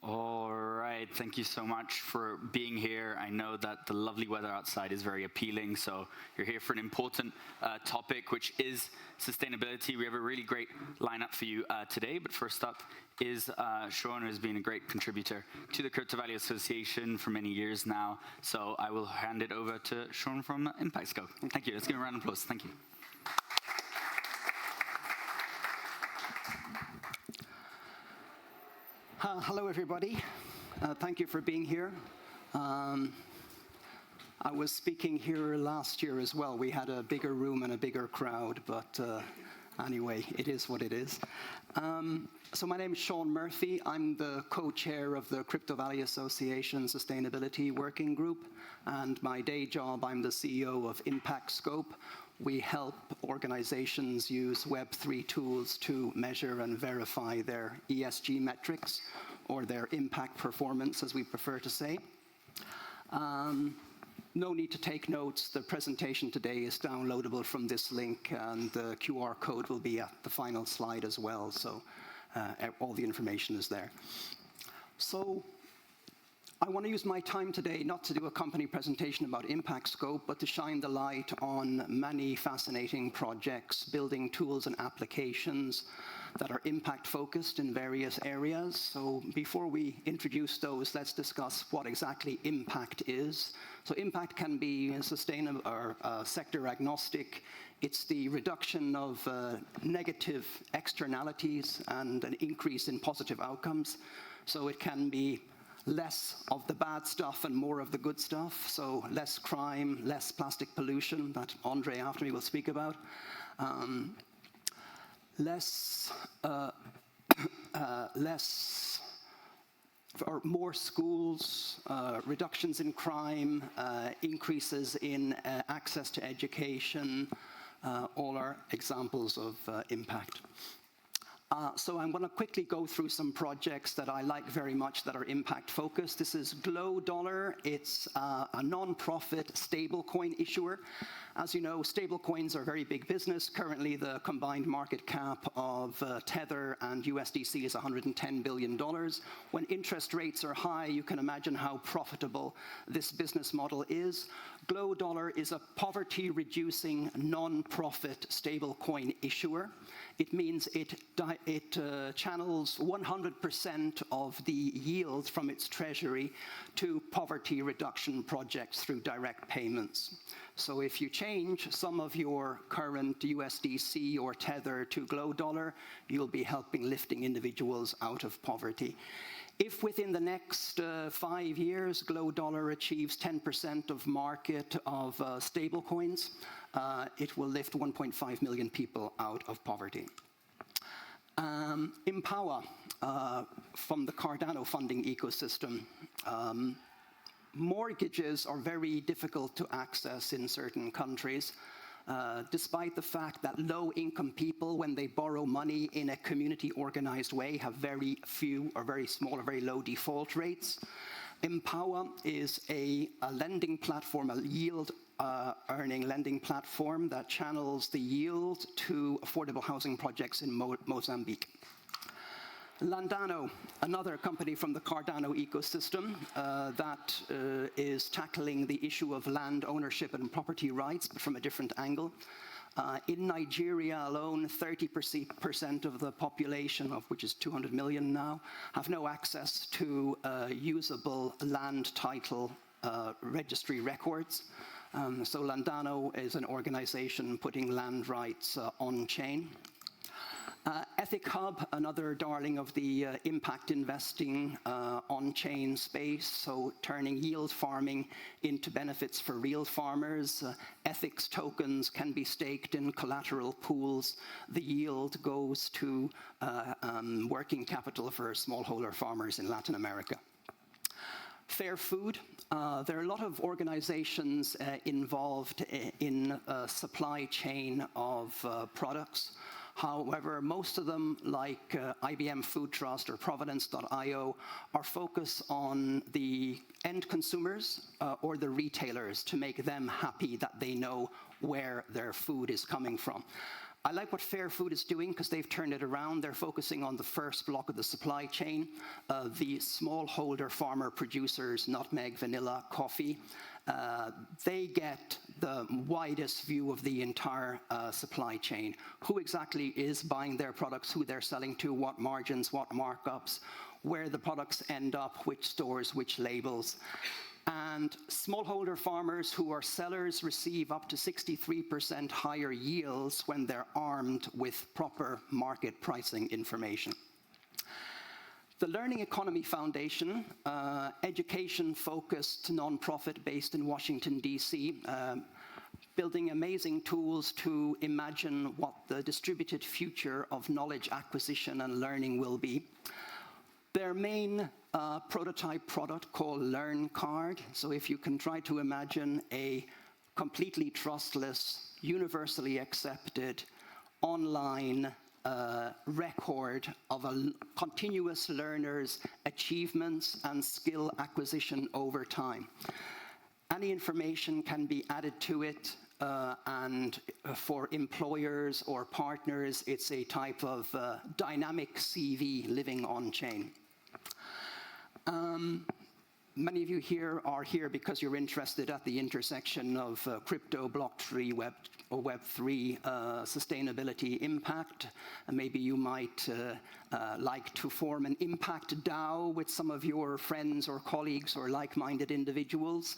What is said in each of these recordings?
All right, thank you so much for being here. I know that the lovely weather outside is very appealing, so you're here for an important topic, which is sustainability. We have a really great lineup for you today, but first up is Sean, who has been a great contributor to the Crypto Value Association for many years now. So I will hand it over to Sean from ImpactScope. Thank you. Let's give him a round of applause. Thank you. Hello, everybody. Thank you for being here. I was speaking here last year as well. We had a bigger room and a bigger crowd, but anyway, it is what it is. So my name is Sean Murphy. I'm the co-chair of the Crypto Value Association Sustainability Working Group, and my day job, I'm the CEO of ImpactScope. We help organizations use Web3 tools to measure and verify their ESG metrics, or their impact performance, as we prefer to say. No need to take notes. The presentation today is downloadable from this link, and the QR code will be at the final slide as well, so all the information is there. So I want to use my time today not to do a company presentation about ImpactScope, but to shine the light on many fascinating projects, building tools and applications that are impact-focused in various areas. So before we introduce those, let's discuss what exactly impact is. So impact can be sustainable or sector agnostic. It's the reduction of negative externalities and an increase in positive outcomes. So it can be less of the bad stuff and more of the good stuff. So less crime, less plastic pollution, that Andre after me will speak about. More schools, reductions in crime, increases in access to education, all are examples of impact. So I'm going to quickly go through some projects that I like very much that are impact-focused. This is Glow Dollar. It's a non-profit stablecoin issuer. As you know, stablecoins are a very big business. Currently, the combined market cap of Tether and USDC is $110 billion. When interest rates are high, you can imagine how profitable this business model is. Glow Dollar is a poverty-reducing, non-profit stablecoin issuer. It means it channels 100% of the yield from its treasury to poverty reduction projects through direct payments. So if you change some of your current USDC or Tether to Glow Dollar, you'll be helping lifting individuals out of poverty. If within the next 5 years, Glow Dollar achieves 10% of market of stablecoins, it will lift 1.5 million people out of poverty. Empower from the Cardano funding ecosystem. Mortgages are very difficult to access in certain countries, despite the fact that low-income people, when they borrow money in a community-organized way, have very few or very small or very low default rates. Empower is a lending platform, a yield earning lending platform that channels the yield to affordable housing projects in Mozambique. Landano, another company from the Cardano ecosystem that is tackling the issue of land ownership and property rights, but from a different angle. In Nigeria alone, 30% of the population, of which is 200 million now, have no access to usable land title registry records. So Landano is an organization putting land rights on-chain. Ethic Hub, another darling of the impact investing on-chain space, so turning yield farming into benefits for real farmers. Ethics tokens can be staked in collateral pools. The yield goes to working capital for smallholder farmers in Latin America. Fair Food. There are a lot of organizations involved in a supply chain of products. However, most of them, like IBM Food Trust or Providence.io, are focused on the end consumers or the retailers to make them happy that they know where their food is coming from. I like what Fair Food is doing because they've turned it around. They're focusing on the first block of the supply chain, the smallholder farmer producers, nutmeg, vanilla, coffee. They get the widest view of the entire supply chain. Who exactly is buying their products, who they're selling to, what margins, what markups, where the products end up, which stores, which labels. And smallholder farmers who are sellers receive up to 63% higher yields when they're armed with proper market pricing information. The Learning Economy Foundation, education-focused nonprofit based in Washington, D.C., building amazing tools to imagine what the distributed future of knowledge acquisition and learning will be. Their main prototype product called Learn Card. So if you can try to imagine a completely trustless, universally accepted, online record of a continuous learner's achievements and skill acquisition over time. Any information can be added to it, and for employers or partners, it's a type of dynamic CV living on-chain. Many of you here are here because you're interested at the intersection of crypto, Block3, Web3, sustainability, impact. And maybe you might like to form an impact DAO with some of your friends or colleagues or like-minded individuals.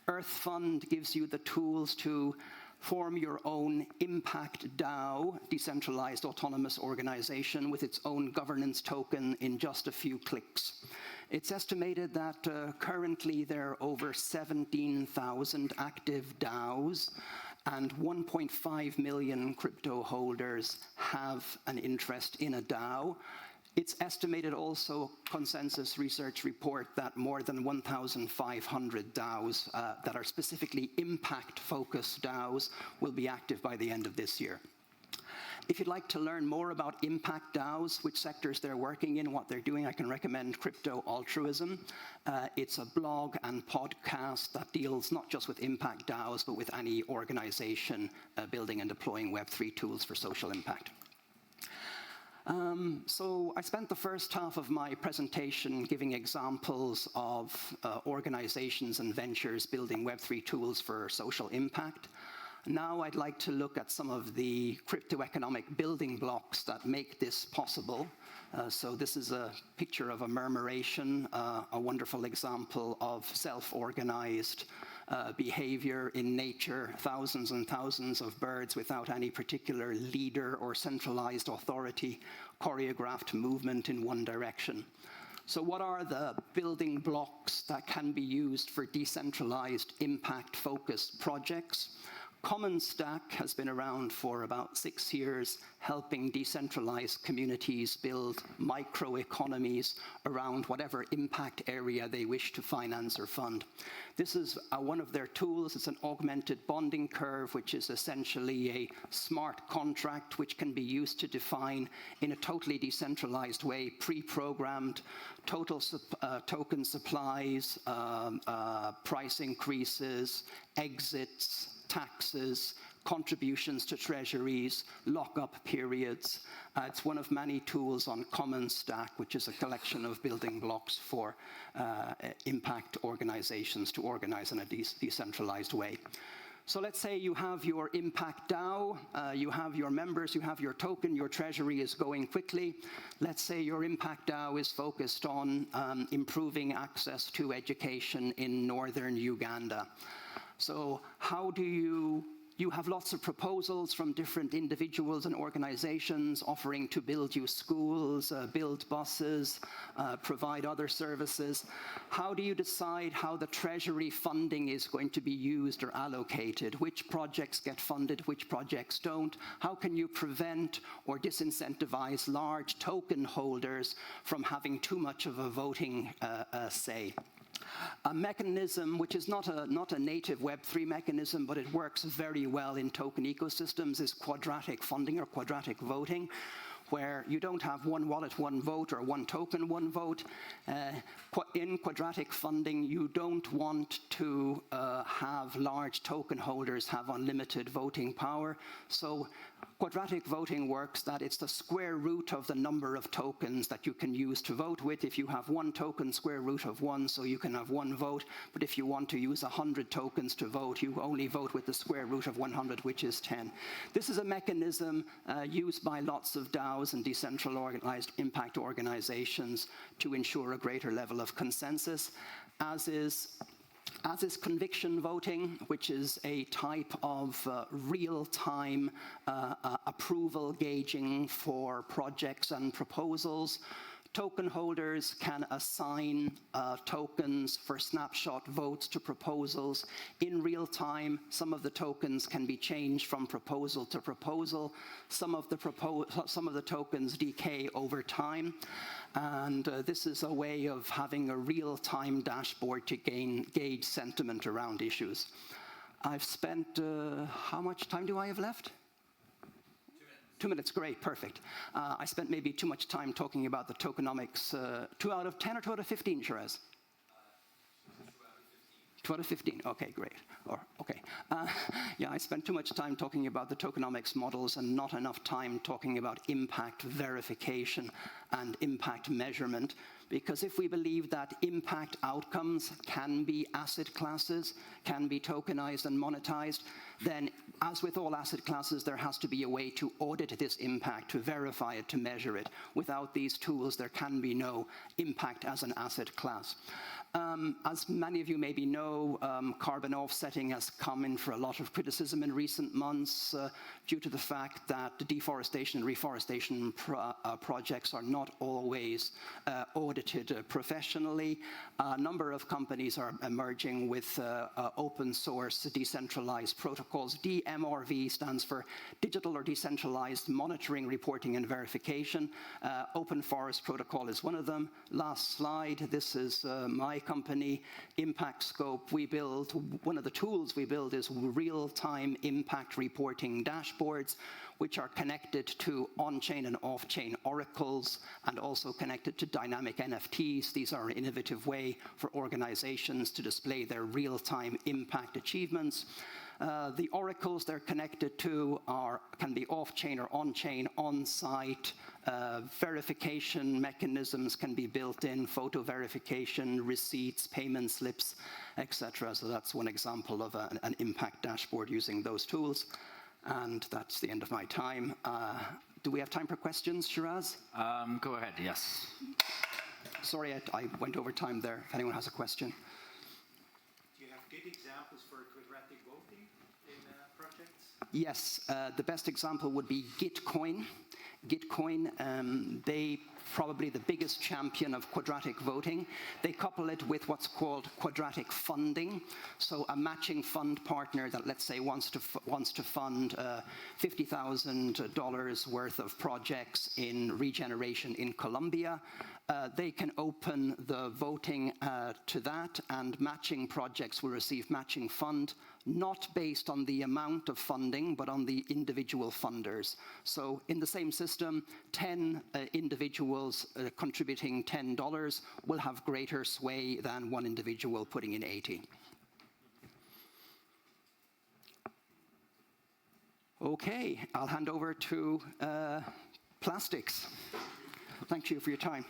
Earth Fund gives you the tools to form your own impact DAO, decentralized autonomous organization with its own governance token in just a few clicks. It's estimated that currently there are over 17,000 active DAOs, and 1.5 million crypto holders have an interest in a DAO. It's estimated also, consensus research report, that more than 1,500 DAOs that are specifically impact-focused DAOs will be active by the end of this year. If you'd like to learn more about impact DAOs, which sectors they're working in, what they're doing, I can recommend Crypto Altruism. It's a blog and podcast that deals not just with impact DAOs, but with any organization building and deploying Web3 tools for social impact. So I spent the first half of my presentation giving examples of organizations and ventures building Web3 tools for social impact. Now I'd like to look at some of the crypto economic building blocks that make this possible. So this is a picture of a murmuration, a wonderful example of self-organized behavior in nature, thousands and thousands of birds without any particular leader or centralized authority, choreographed movement in one direction. So what are the building blocks that can be used for decentralized impact-focused projects? Common Stack has been around for about 6 years, helping decentralized communities build microeconomies around whatever impact area they wish to finance or fund. This is one of their tools. It's an augmented bonding curve, which is essentially a smart contract which can be used to define, in a totally decentralized way, pre-programmed total token supplies, price increases, exits, taxes, contributions to treasuries, lock-up periods. It's one of many tools on Common Stack, which is a collection of building blocks for impact organizations to organize in a decentralized way. So let's say you have your impact DAO, you have your members, you have your token, your treasury is going quickly. Let's say your impact DAO is focused on improving access to education in northern Uganda. So how do you have lots of proposals from different individuals and organizations offering to build you schools, build buses, provide other services. How do you decide how the treasury funding is going to be used or allocated? Which projects get funded, which projects don't? How can you prevent or disincentivize large token holders from having too much of a voting say? A mechanism which is not a native Web3 mechanism, but it works very well in token ecosystems, is quadratic funding or quadratic voting, where you don't have one wallet, one vote, or one token, one vote. In quadratic funding, you don't want to have large token holders have unlimited voting power. So Quadratic voting works that it's the square root of the number of tokens that you can use to vote with. If you have 1 token, square root of 1, so you can have 1 vote. But if you want to use 100 tokens to vote, you only vote with the square root of 100, which is 10. This is a mechanism used by lots of DAOs and decentralized impact organizations to ensure a greater level of consensus, as is conviction voting, which is a type of real-time approval gauging for projects and proposals. Token holders can assign tokens for snapshot votes to proposals in real time. Some of the tokens can be changed from proposal to proposal. Some of the tokens decay over time. And this is a way of having a real-time dashboard to gauge sentiment around issues. I've spent, how much time do I have left? 2 minutes, great, perfect. I spent maybe too much time talking about the tokenomics. 2 out of 10 or 2 out of 15, Shiraz? 2 out of 15, okay, great. Yeah, I spent too much time talking about the tokenomics models and not enough time talking about impact verification and impact measurement. Because if we believe that impact outcomes can be asset classes, can be tokenized and monetized, then as with all asset classes, there has to be a way to audit this impact, to verify it, to measure it. Without these tools, there can be no impact as an asset class. As many of you maybe know, carbon offsetting has come in for a lot of criticism in recent months due to the fact that the deforestation and reforestation projects are not always audited professionally. A number of companies are emerging with open source decentralized protocols. DMRV stands for Digital or Decentralized Monitoring, Reporting and Verification. Open Forest Protocol is one of them. Last slide, this is my company, ImpactScope. One of the tools we build is real-time impact reporting dashboards, which are connected to on-chain and off-chain oracles and also connected to dynamic NFTs. These are an innovative way for organizations to display their real-time impact achievements. The oracles they're connected to can be off-chain or on-chain, on-site. Verification mechanisms can be built in, photo verification, receipts, payment slips, etc. So that's one example of an impact dashboard using those tools. And that's the end of my time. Do we have time for questions, Shiraz? Go ahead, yes. Sorry, I went over time there, if anyone has a question. Do you have good examples for quadratic voting in projects? Yes, the best example would be Gitcoin. Gitcoin, they probably the biggest champion of quadratic voting. They couple it with what's called quadratic funding. So a matching fund partner that, let's say, wants to fund $50,000 worth of projects in regeneration in Colombia. They can open the voting to that, and matching projects will receive matching fund, not based on the amount of funding, but on the individual funders. So in the same system, 10 individuals contributing $10 will have greater sway than one individual putting in 80. Okay, I'll hand over to plastics. Thank you for your time.